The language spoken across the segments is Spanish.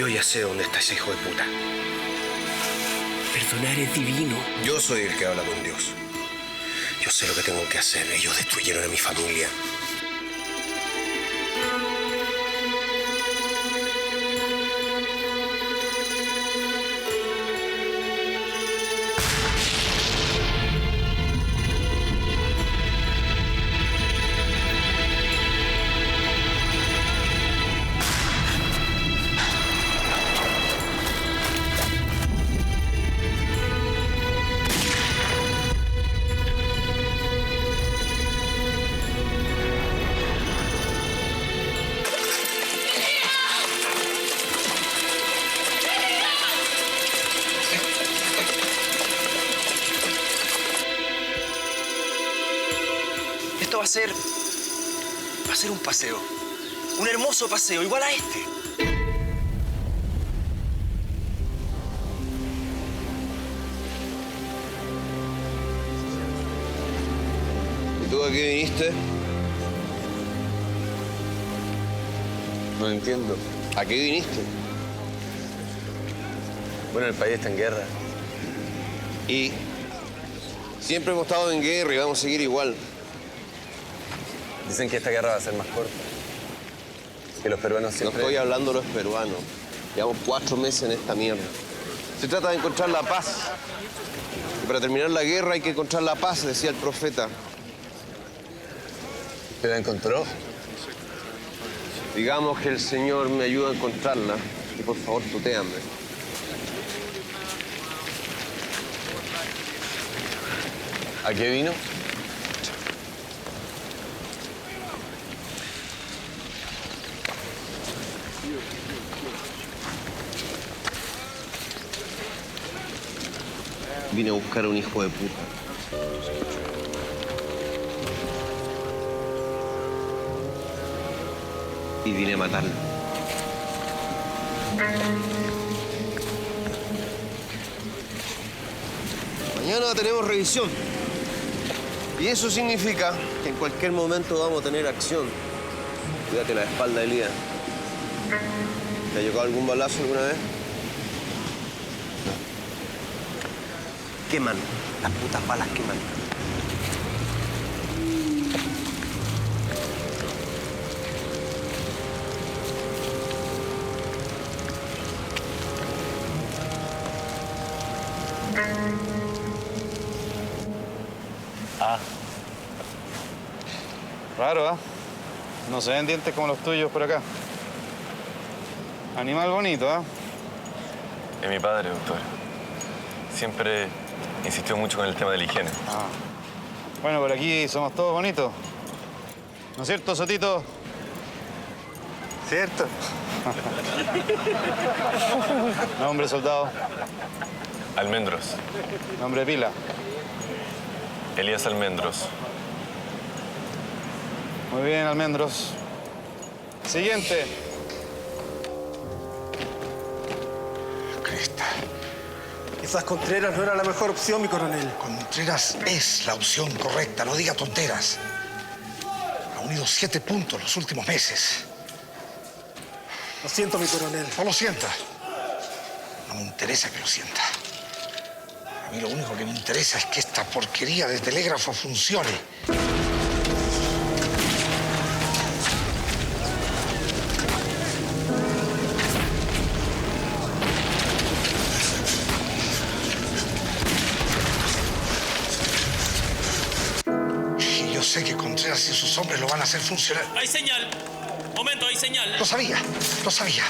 Yo ya sé dónde está ese hijo de puta. Perdonar es divino. Yo soy el que habla con Dios. Yo sé lo que tengo que hacer. Ellos destruyeron a mi familia. Esto va a ser un paseo. Un hermoso paseo, igual a este. ¿Y tú a qué viniste? No entiendo. ¿A qué viniste? Bueno, el país está en guerra. Y siempre hemos estado en guerra y vamos a seguir igual. Dicen que esta guerra va a ser más corta. Que los peruanos No siempre... estoy hablando de los peruanos. Llevamos 4 meses en esta mierda. Se trata de encontrar la paz. Y para terminar la guerra hay que encontrar la paz, decía el profeta. ¿Te la encontró? Digamos que el Señor me ayuda a encontrarla. Y por favor, tutéame. ¿A qué vino? Vine a buscar a un hijo de puta. Y vine a matarlo. Mañana tenemos revisión. Y eso significa que en cualquier momento vamos a tener acción. Cuídate la espalda, Elías. ¿Te ha llegado algún balazo alguna vez? Queman. Las putas balas queman. Raro, ¿ah? No se ven dientes como los tuyos por acá. Animal bonito, ¿ah? Es mi padre, doctor. Siempre insistió mucho con el tema de la higiene. Bueno, por aquí somos todos bonitos. ¿No es cierto, Sotito? ¿Cierto? Nombre, soldado. Almendros. Nombre, pila. Elías Almendros. Muy bien, Almendros. Siguiente. Cresta. Quizás Contreras no era la mejor opción, mi coronel. Contreras es la opción correcta, no diga tonteras. Ha unido 7 puntos los últimos meses. Lo siento, mi coronel. No lo sienta. No me interesa que lo sienta. A mí lo único que me interesa es que esta porquería de telégrafo funcione. Y yo sé que Contreras y sus hombres lo van a hacer funcionar. Hay señal. Momento, hay señal. Lo sabía, lo sabía.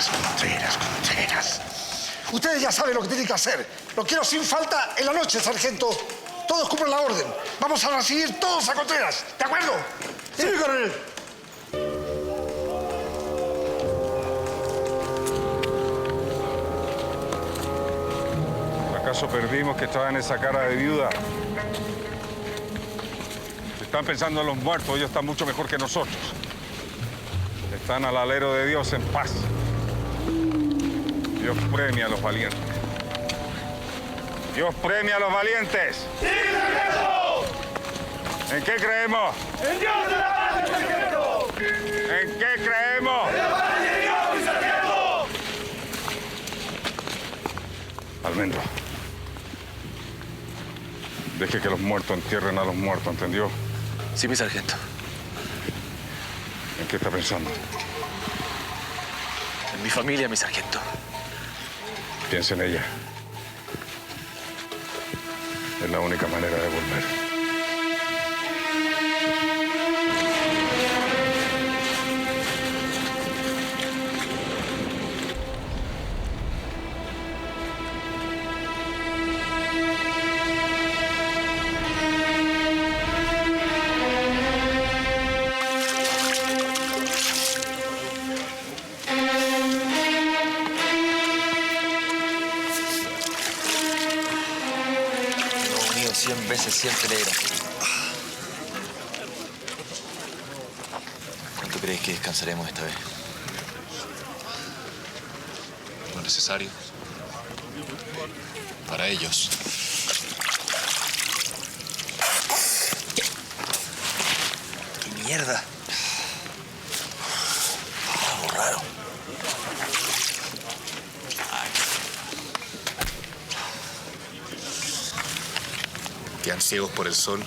Contreras. Ustedes ya saben lo que tienen que hacer. Lo quiero sin falta en la noche, sargento. Todos cumplen la orden. Vamos a recibir todos a Contreras. ¿De acuerdo? Sí, mi coronel. ¿Acaso perdimos que estaba en esa cara de viuda? Están pensando en los muertos, ellos están mucho mejor que nosotros. Están al alero de Dios en paz. Dios premia a los valientes. Dios premia a los valientes. ¡Sí, sargento! ¿En qué creemos? ¡En Dios de la paz, sargento! ¿En qué creemos? ¡En la paz de Dios, mi sargento! Almendro. Deje que los muertos entierren a los muertos, ¿entendió? Sí, mi sargento. ¿En qué está pensando? En mi familia, mi sargento. Piensa en ella. Es la única manera de volver. Hemos unido 100 veces 100 telégrafos. ¿Cuánto crees que descansaremos esta vez? Lo necesario para ellos. ¡Qué mierda! Algo raro. Quedan ciegos por el sol,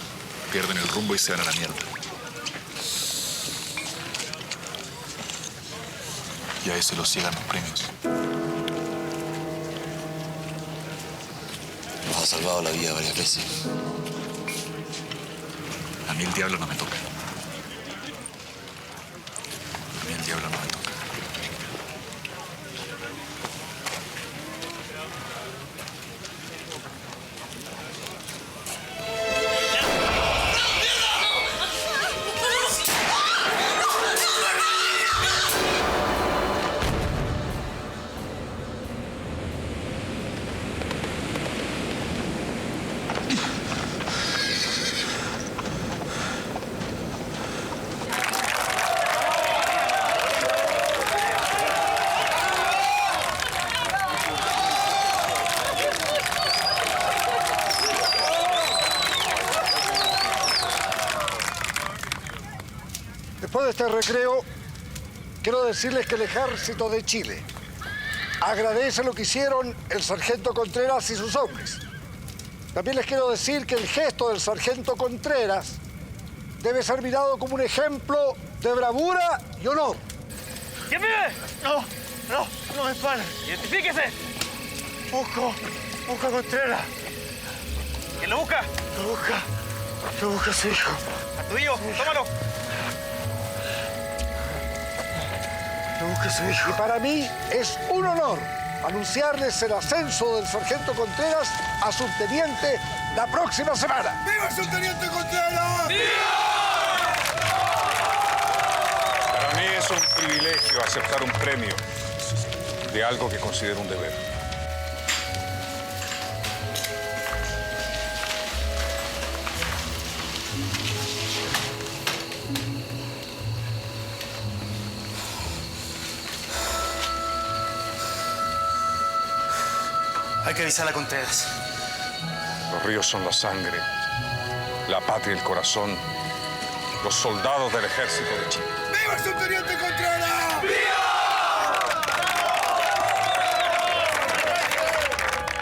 pierden el rumbo y se van a la mierda. Y a ese los ciegan los premios. Nos ha salvado la vida varias veces. A mí el diablo no me toca. A mí el diablo no me toca. Después de este recreo, quiero decirles que el Ejército de Chile agradece lo que hicieron el sargento Contreras y sus hombres. También les quiero decir que el gesto del sargento Contreras debe ser mirado como un ejemplo de bravura y honor. ¿Quién vive? No me paren. Identifíquese. Busca a Contreras. ¿Quién lo busca? Lo busca a su hijo. ¿A tu hijo? Tómalo. Lo busca a su hijo. Y para mí es un honor anunciarles el ascenso del sargento Contreras a subteniente la próxima semana. ¡Viva el subteniente Contreras! Para mí es un privilegio aceptar un premio de algo que considero un deber. Hay que avisar a Contreras. Los ríos son la sangre, la patria y el corazón, los soldados del Ejército de Chile. ¡Viva el subteniente Contreras!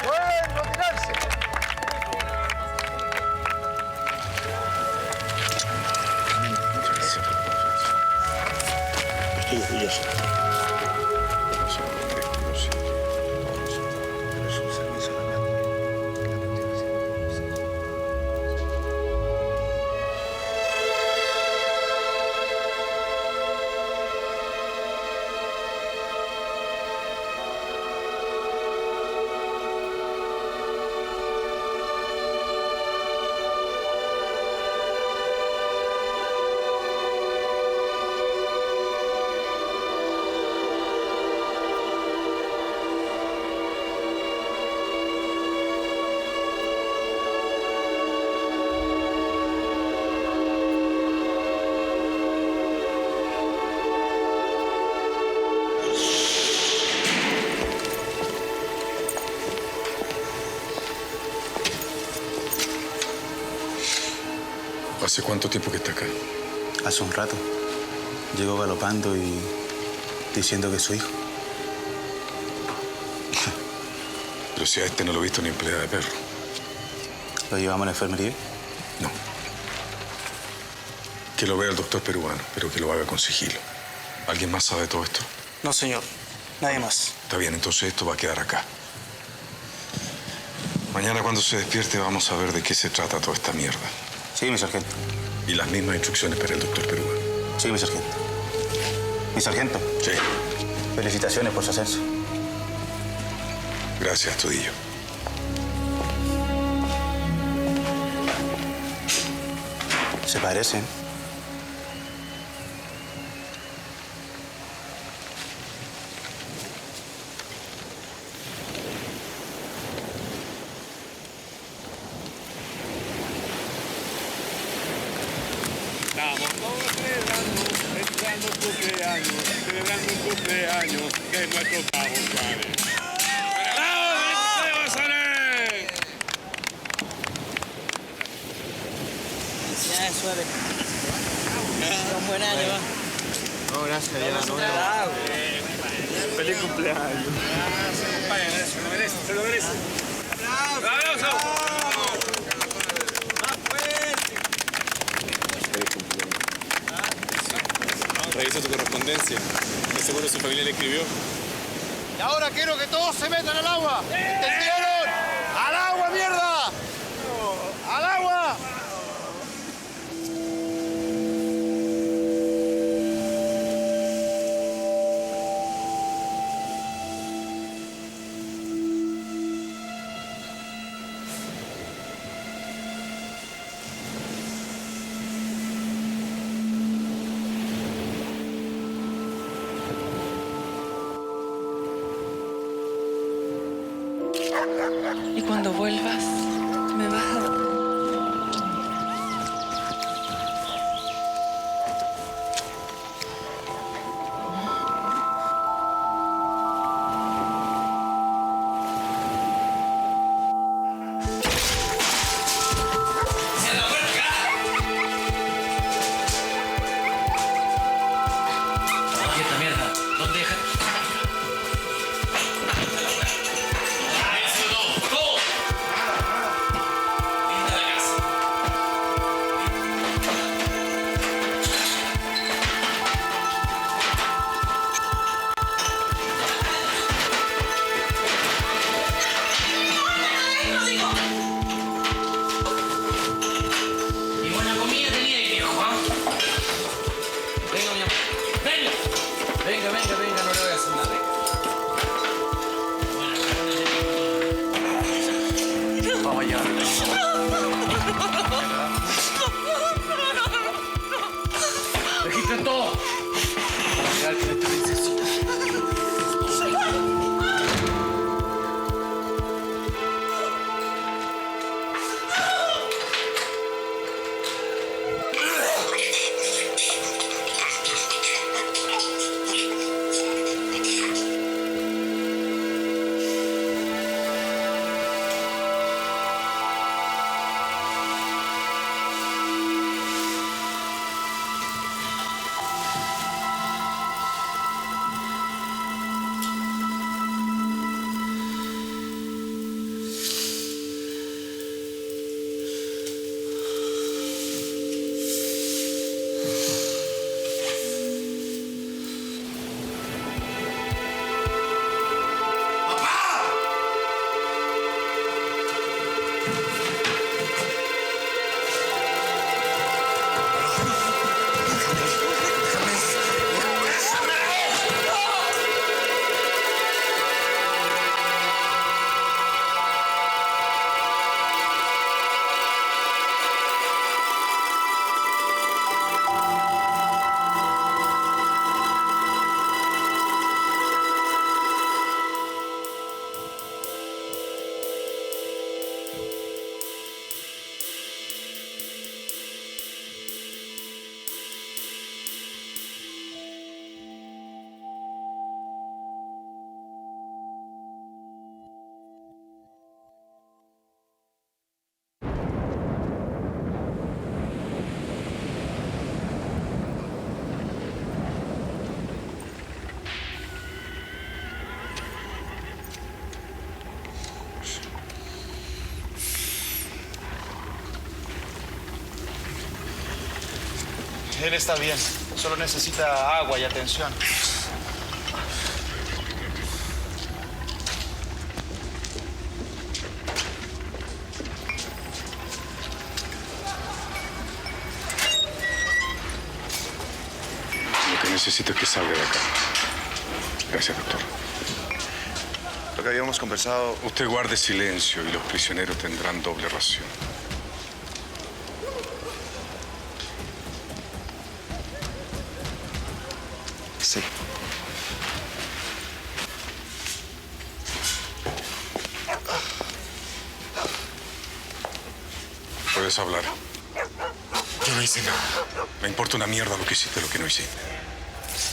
¡Pueden retirarse! Muchas gracias por la confianza. Estoy orgulloso. No solo lo que yo siento, todos. Pero es un servicio a la patria. ¿Hace cuánto tiempo que está acá? Hace un rato. Llegó galopando y diciendo que es su hijo. Pero si a este no lo he visto ni en pelea de perro. ¿Lo llevamos a la enfermería? No. Que lo vea el doctor peruano, pero que lo haga con sigilo. ¿Alguien más sabe todo esto? No, señor. Nadie más. Está bien, entonces esto va a quedar acá. Mañana cuando se despierte vamos a ver de qué se trata toda esta mierda. Sí, mi sargento. Y las mismas instrucciones para el doctor peruano. Sí, mi sargento. ¿Mi sargento? Sí. Felicitaciones por su ascenso. Gracias, Tudillo. Se parecen. Estamos todos celebrando el cumpleaños de nuestro Pavo Suárez. ¡Bravo, Suárez! Ya, Suárez. Un buen año, va. No, gracias, ya. Feliz cumpleaños. Se lo merece, se lo merece. ¡Bravo! Revisa tu correspondencia. De seguro su familia le escribió. Y ahora quiero que todos se metan al agua. ¿Entendieron? ¡Al agua, mierda! ¡Al agua! Y cuando vuelvas, me vas a... Registra todo. Para que nuestra princesita. Él está bien. Solo necesita agua y atención. Lo que necesito es que salga de acá. Gracias, doctor. Lo que habíamos conversado... Usted guarde silencio y los prisioneros tendrán doble ración. Sí. Puedes hablar. Yo no hice nada. Me importa una mierda lo que hiciste, lo que no hiciste.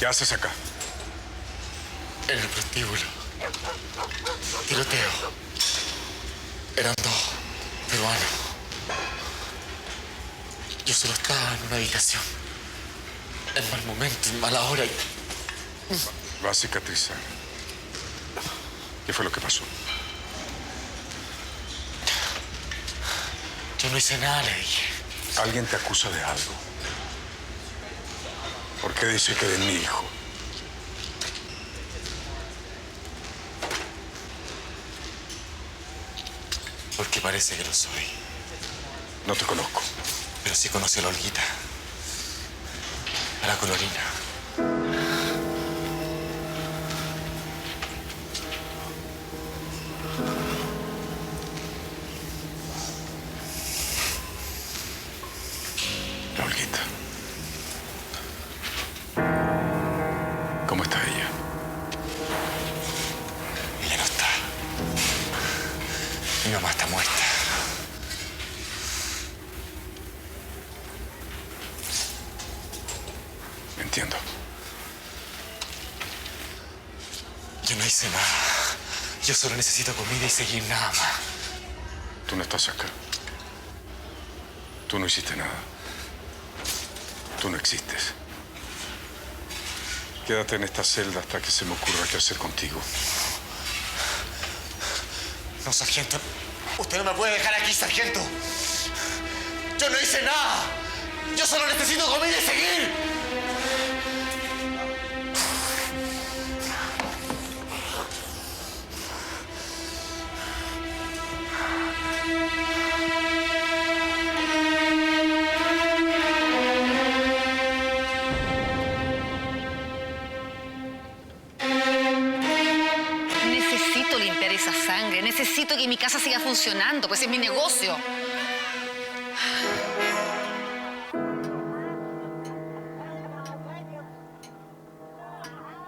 ¿Qué haces acá? En el prostíbulo. Tiroteo. Eran dos peruanos. Yo solo estaba en una habitación. En mal momento, en mala hora. Va a cicatrizar. ¿Qué fue lo que pasó? Yo no hice nada, le dije. Alguien te acusa de algo. ¿Por qué dice que eres mi hijo? Porque parece que lo soy. No te conozco. Pero sí conocí a la Olguita. A la colorina. La Olguita. ¿Cómo está ella? Ella no está. Mi mamá está muerta. Entiendo. Yo no hice nada. Yo solo necesito comida y seguir nada más. Tú no estás acá. Tú no hiciste nada. Tú no existes. Quédate en esta celda hasta que se me ocurra qué hacer contigo. No, sargento. Usted no me puede dejar aquí, sargento. Yo no hice nada. Yo solo necesito comida y seguir. Necesito limpiar esa sangre. Necesito que mi casa siga funcionando, pues es mi negocio.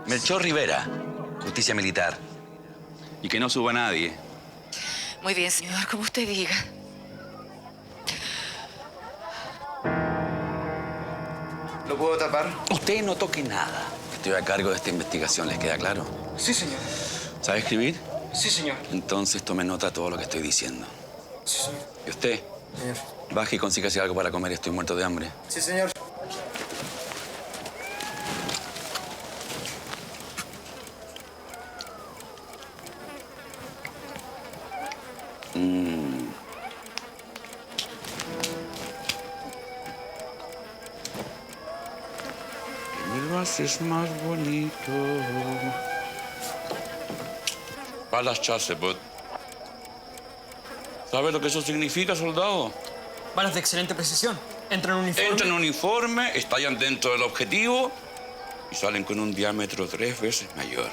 Melchor Rivera, Justicia Militar. Y que no suba nadie. Muy bien, señor, como usted diga. ¿Lo puedo tapar? Usted no toque nada. Estoy a cargo de esta investigación, ¿les queda claro? Sí, señor. ¿Sabe escribir? Sí, señor. Entonces tome nota de todo lo que estoy diciendo. Sí, señor. ¿Y usted? Señor. Baje y consígase algo para comer, estoy muerto de hambre. Sí, señor. Me lo haces más bonito. Balas Chasebot. ¿Sabe lo que eso significa, soldado? Balas de excelente precisión. Entran en un uniforme. Entran en un uniforme, estallan dentro del objetivo y salen con un diámetro 3 veces mayor.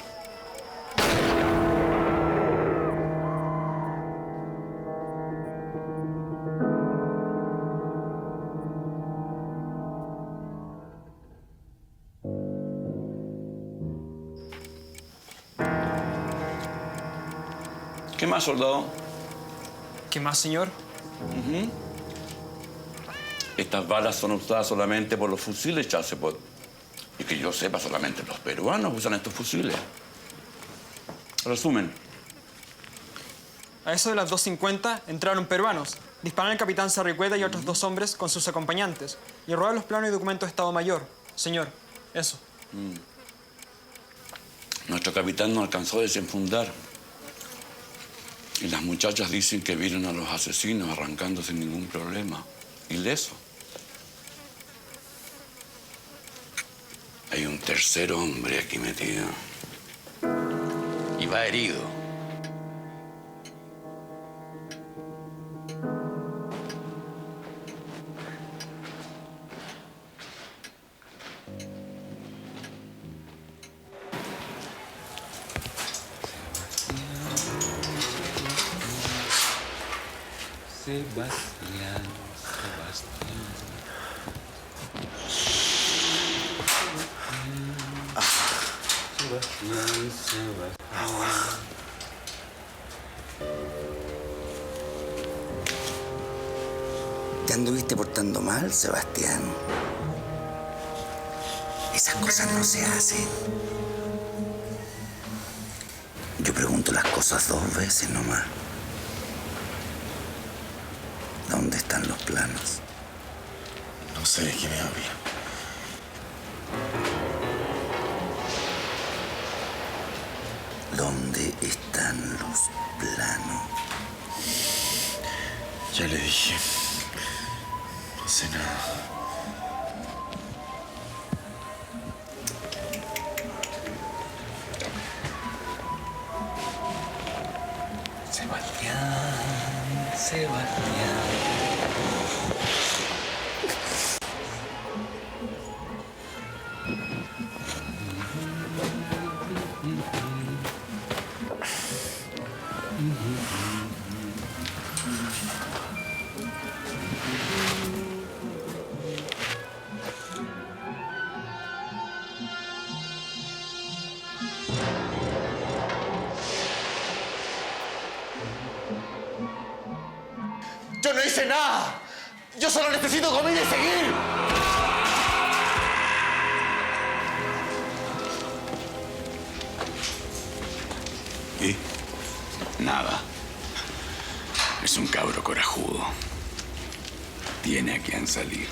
¿Qué más, soldado? ¿Qué más, señor? Estas balas son usadas solamente por los fusiles Chasebot. Y que yo sepa, solamente los peruanos usan estos fusiles. Resumen. A eso de las 2:50 entraron peruanos. Dispararon al capitán Sarricueta y otros 2 hombres con sus acompañantes. Y robaron los planos y documentos de Estado Mayor. Señor, eso. Nuestro capitán no alcanzó a desenfundar. Y las muchachas dicen que vieron a los asesinos arrancando sin ningún problema. Ileso. Hay un tercer hombre aquí metido. Y va herido. Sebastián. ¿Te anduviste portando mal, Sebastián? Esas cosas no se hacen. Yo pregunto las cosas 2 veces nomás. ¿Dónde están los planos? No sé de qué me habla. ¿Dónde están los planos? Ya le dije. No sé nada. Sebastián. ¡Yo no hice nada! ¡Yo solo necesito comida y seguir! ¿Y? Nada. Es un cabro corajudo. Tiene a quien salir.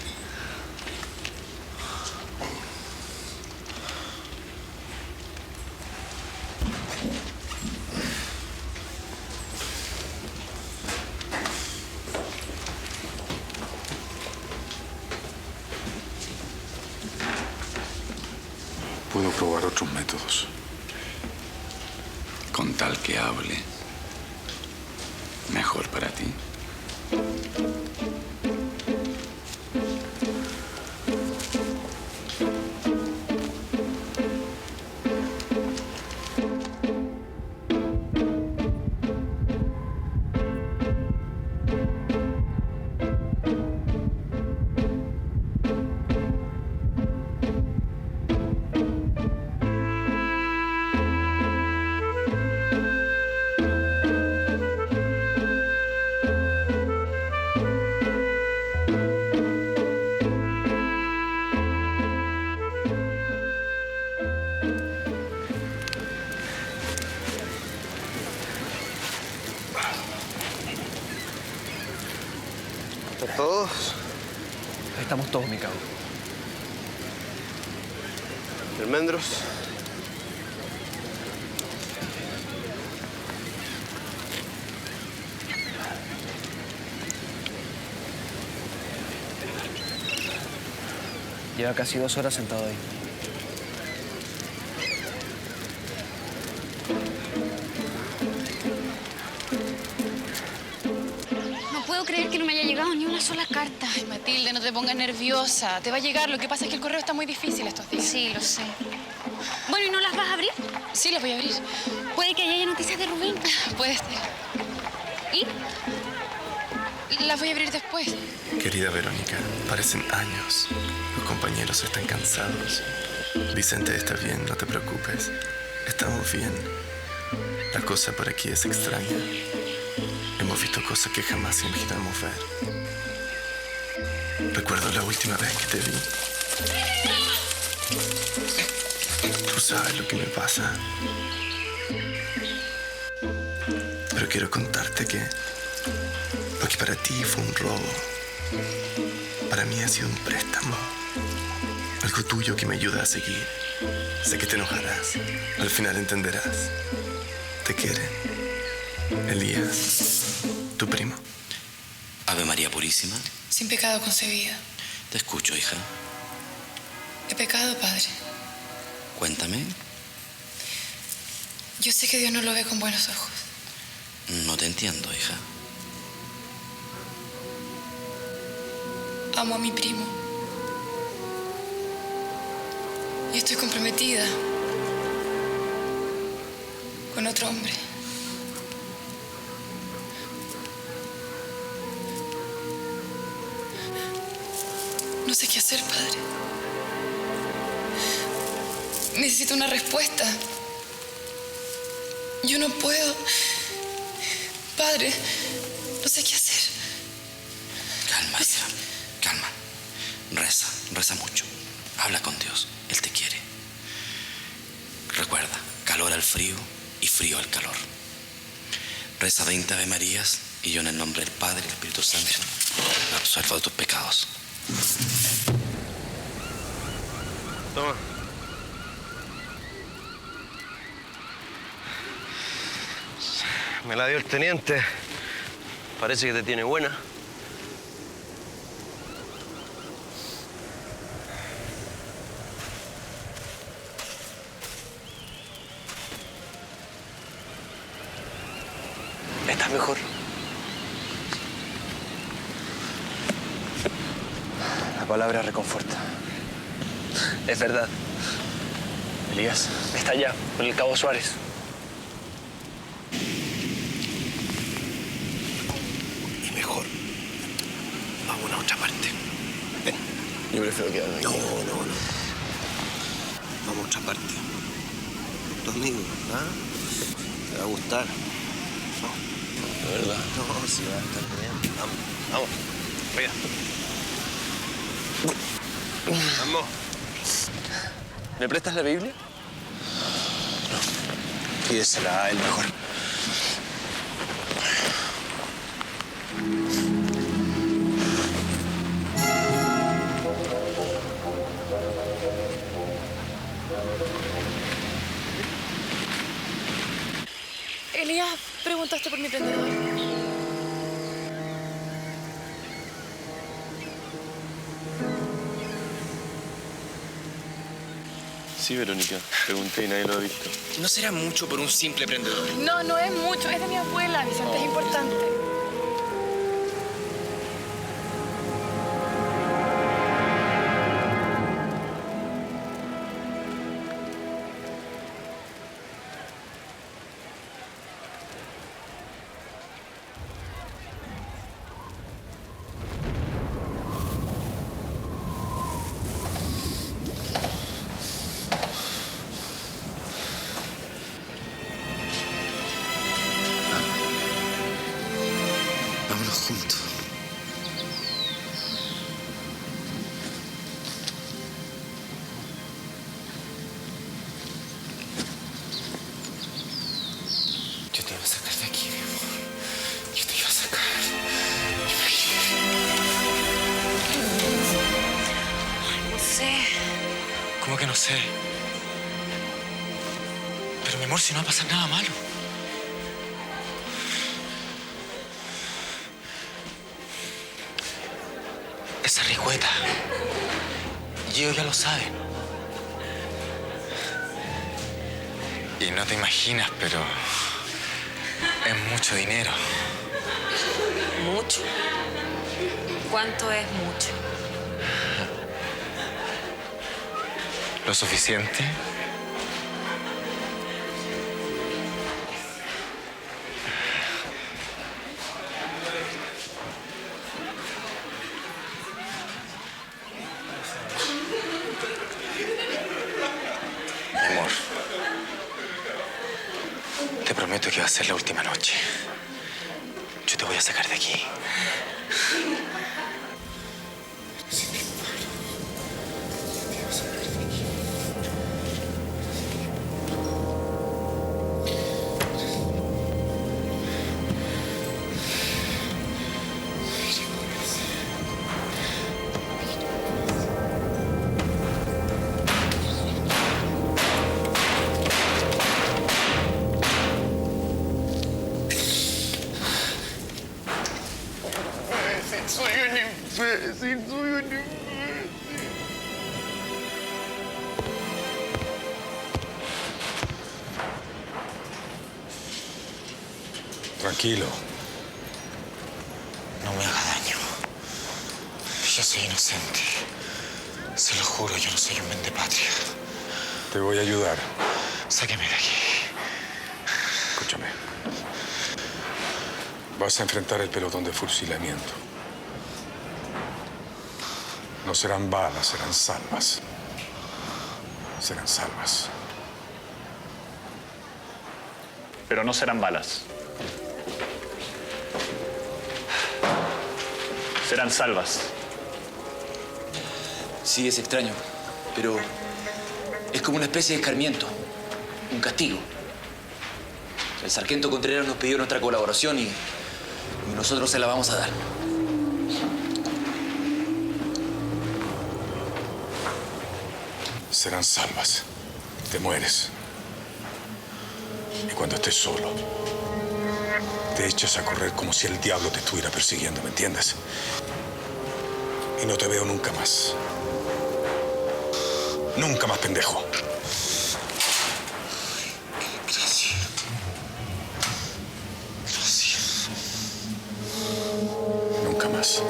Puedo probar otros métodos. Con tal que hable, mejor para ti. ¿Todos? Estamos todos, mi cabo. ¿Almendros? Lleva casi 2 horas sentado ahí. No puedo creer que no me haya llegado ni una sola carta. Ay, Matilde, no te pongas nerviosa. Te va a llegar. Lo que pasa es que el correo está muy difícil estos días. Sí, lo sé. Bueno, ¿y no las vas a abrir? Sí, las voy a abrir. Puede que haya noticias de Rubén. Puede ser. ¿Y? Las voy a abrir después. Querida Verónica, parecen años. Los compañeros están cansados. Vicente está bien, no te preocupes. Estamos bien. La cosa por aquí es extraña. Hemos visto cosas que jamás imaginamos ver. Recuerdo la última vez que te vi. Tú sabes lo que me pasa. Pero quiero contarte que lo que para ti fue un robo, para mí ha sido un préstamo. Algo tuyo que me ayuda a seguir. Sé que te enojarás. Al final entenderás. Te quiere. Elías, tu primo. Ave María Purísima. Sin pecado concebida. Te escucho, hija. He pecado, padre. Cuéntame. Yo sé que Dios no lo ve con buenos ojos. No te entiendo, hija. Amo a mi primo. Y estoy comprometida con otro hombre. No sé qué hacer, padre. Necesito una respuesta. Yo no puedo. Padre, no sé qué hacer. Calma, hija. Calma. Reza, reza mucho. Habla con Dios. Él te quiere. Recuerda, calor al frío y frío al calor. Reza 20 Ave Marías y yo en el nombre del Padre y del Espíritu Santo me absuelvo de tus pecados. Toma. Me la dio el teniente. Parece que te tiene buena. ¿Estás mejor? La palabra reconforta. Es verdad. Elías está allá, por el Cabo Suárez. Y mejor. Vamos a otra parte. Ven. Yo prefiero quedarme aquí. No. Vamos a otra parte. Tu amigo, ¿ah? Te va a gustar. De verdad. No, sí va a estar bien. Vamos. Venga. Vamos. ¿Me prestas la Biblia? No. Pídesela a él mejor. Elías, preguntaste por mi prendedor. Sí, Verónica. Pregunté y nadie lo ha visto. No será mucho por un simple prendedor. No, no es mucho. Es de mi abuela, Vicente, es importante. Vámonos juntos. Yo te iba a sacar de aquí, mi amor. Yo te iba a sacar. No sé. ¿Cómo que no sé? Pero, mi amor, si no va a pasar nada malo. Esa Rigüeta. Y ellos ya lo saben. Y no te imaginas, pero es mucho dinero. ¿Mucho? ¿Cuánto es mucho? ¿Lo suficiente? Mi amor, te prometo que va a ser la última noche. Yo te voy a sacar de aquí. Soy un imbécil, soy un imbécil. Tranquilo. No me haga daño. Yo soy inocente. Se lo juro, yo no soy un vendepatria. Te voy a ayudar. Sáqueme de aquí. Escúchame. Vas a enfrentar el pelotón de fusilamiento. No serán balas, serán salvas. Serán salvas. Pero no serán balas. Serán salvas. Sí, es extraño, pero es como una especie de escarmiento, un castigo. El sargento Contreras nos pidió nuestra colaboración y nosotros se la vamos a dar. Serán salvas. Te mueres. Y cuando estés solo, te echas a correr como si el diablo te estuviera persiguiendo, ¿me entiendes? Y no te veo nunca más. Nunca más, pendejo. Gracias. Gracias. Nunca más.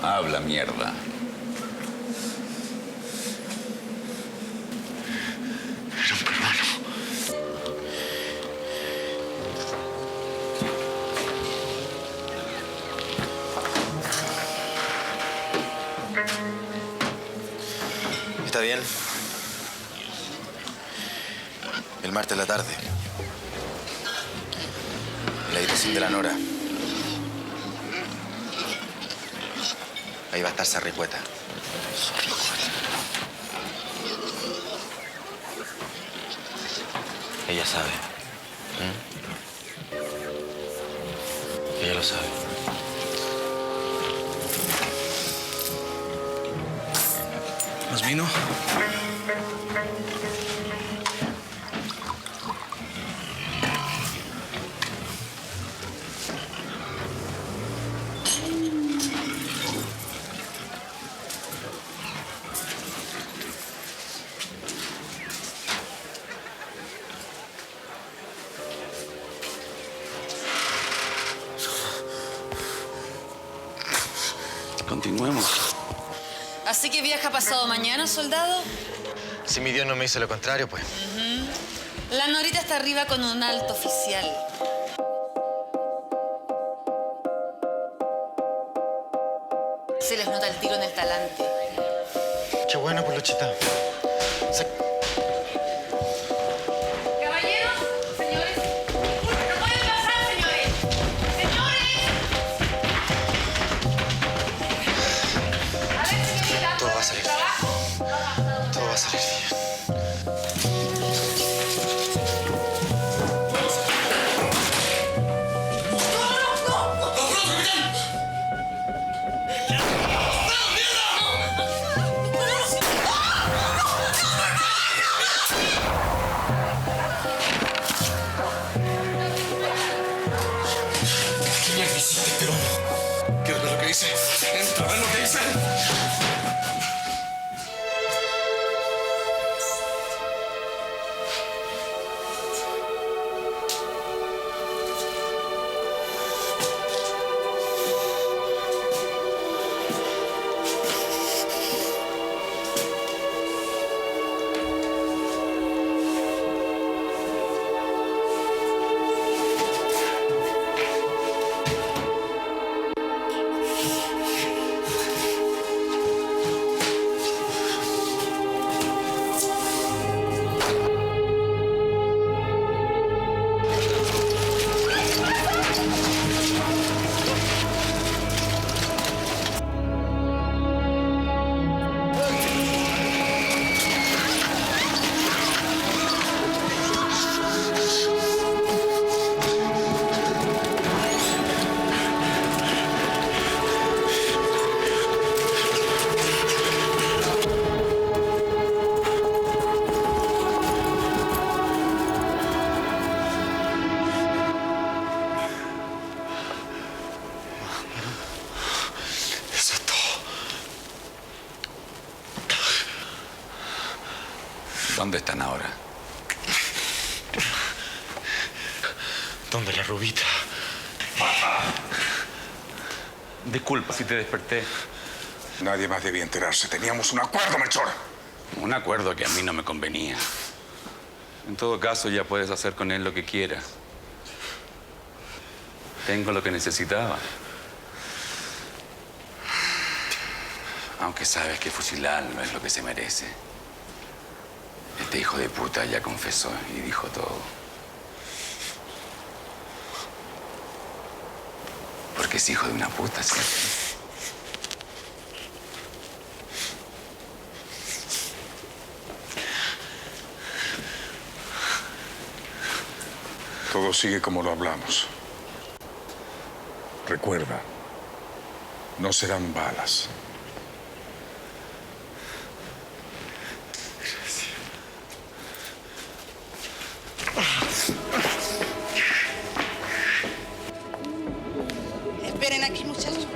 Habla, mierda. Era un peruano. ¿Está bien? El martes a la tarde. En la dirección de la Nora. Ahí va a estar Sarricueta. Ella sabe. Ella lo sabe. ¿Más vino? Continuemos. ¿Así que viaja pasado mañana, soldado? Si mi Dios no me dice lo contrario, pues. La Norita está arriba con un alto oficial. Se les nota el tiro en el talante. Qué bueno, pues, Luchita. Caballeros, señores. ¡No pueden pasar, señores! ¡Señores! A ver, señorita. Todo va a salir bien. Todo va a salir bien. ¿Qué mierda hiciste, pero? ¿Quieres ver lo que hice? Entra, ver lo que hice. ¿Dónde están ahora? ¿Dónde la Rubita? Disculpa si te desperté. Nadie más debía enterarse. Teníamos un acuerdo, Melchor. Un acuerdo que a mí no me convenía. En todo caso, ya puedes hacer con él lo que quieras. Tengo lo que necesitaba. Aunque sabes que fusilar no es lo que se merece. Este hijo de puta ya confesó y dijo todo. Porque es hijo de una puta, ¿cierto? Todo sigue como lo hablamos. Recuerda, no serán balas. Esperen aquí, muchachos.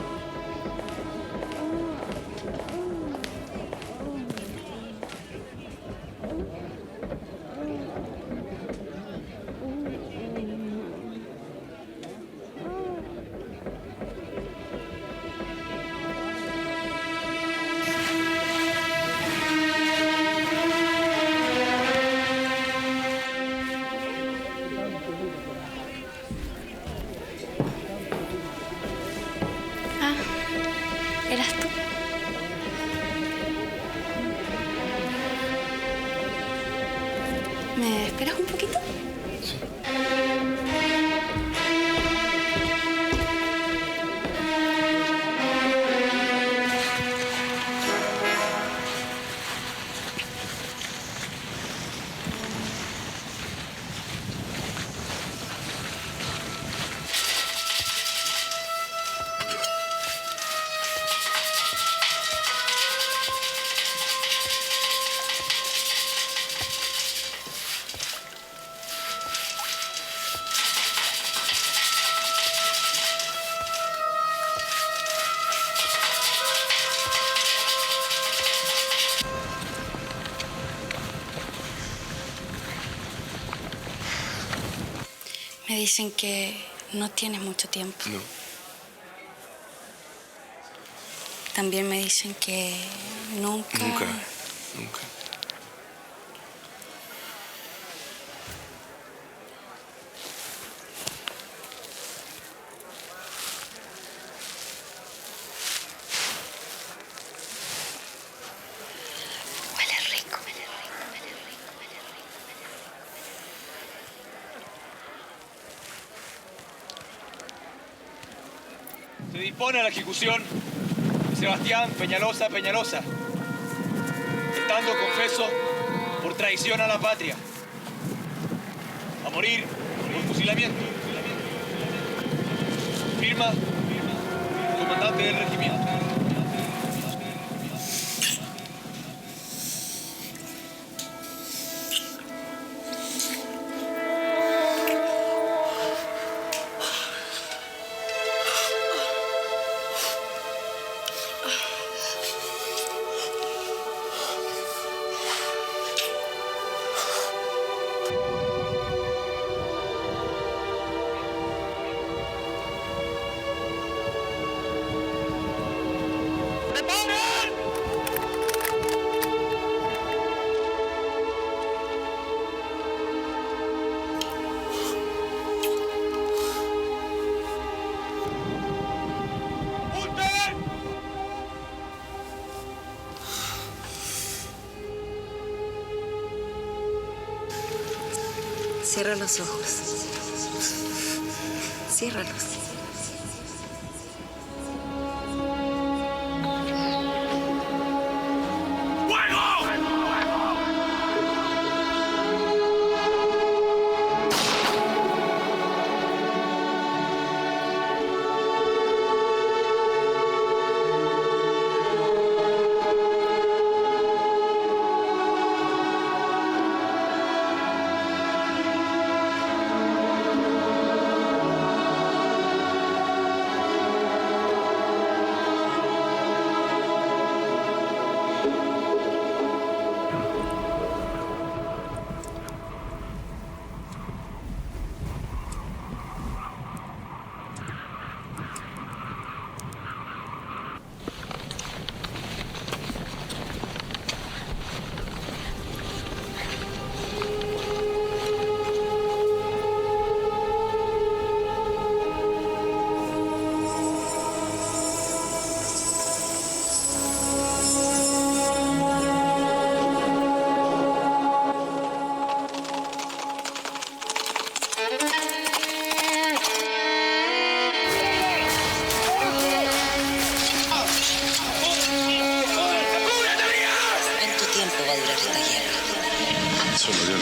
¿Eras tú? ¿Me esperas un poquito? Sí. Me dicen que no tienes mucho tiempo. No. También me dicen que nunca... Nunca. Huele rico. Se dispone a la ejecución de Sebastián Peñalosa, estando confeso por traición a la patria, a morir por fusilamiento. Firma comandante del regimiento. Cierra los ojos. Ciérralos.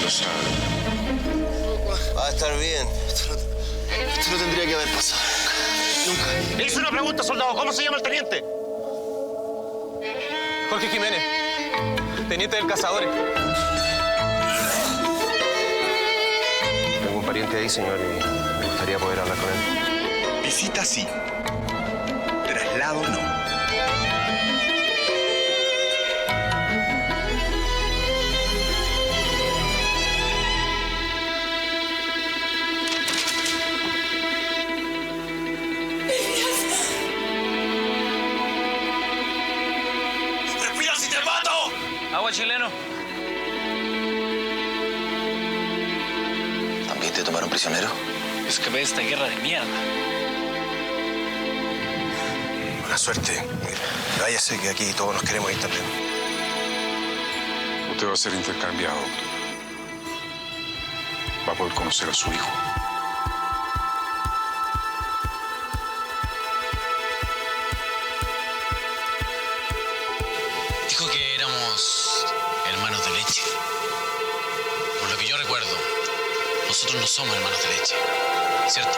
lo sabe. Va a estar bien. Esto no tendría que haber pasado. Nunca. Le hice una pregunta, soldado. ¿Cómo se llama el teniente? Jorge Jiménez, teniente del Cazadores. Tengo un pariente ahí, señor, y me gustaría poder hablar con él. Visita sí. Traslado no. ¡Respira si te mato! Agua, chileno. ¿También te tomaron prisionero? Escapé de esta guerra de mierda. Buena suerte. Váyase, que aquí todos nos queremos ir también. Usted va a ser intercambiado. Va a poder conocer a su hijo. Dijo que éramos hermanos de leche. Por lo que yo recuerdo, nosotros no somos hermanos de leche, ¿cierto?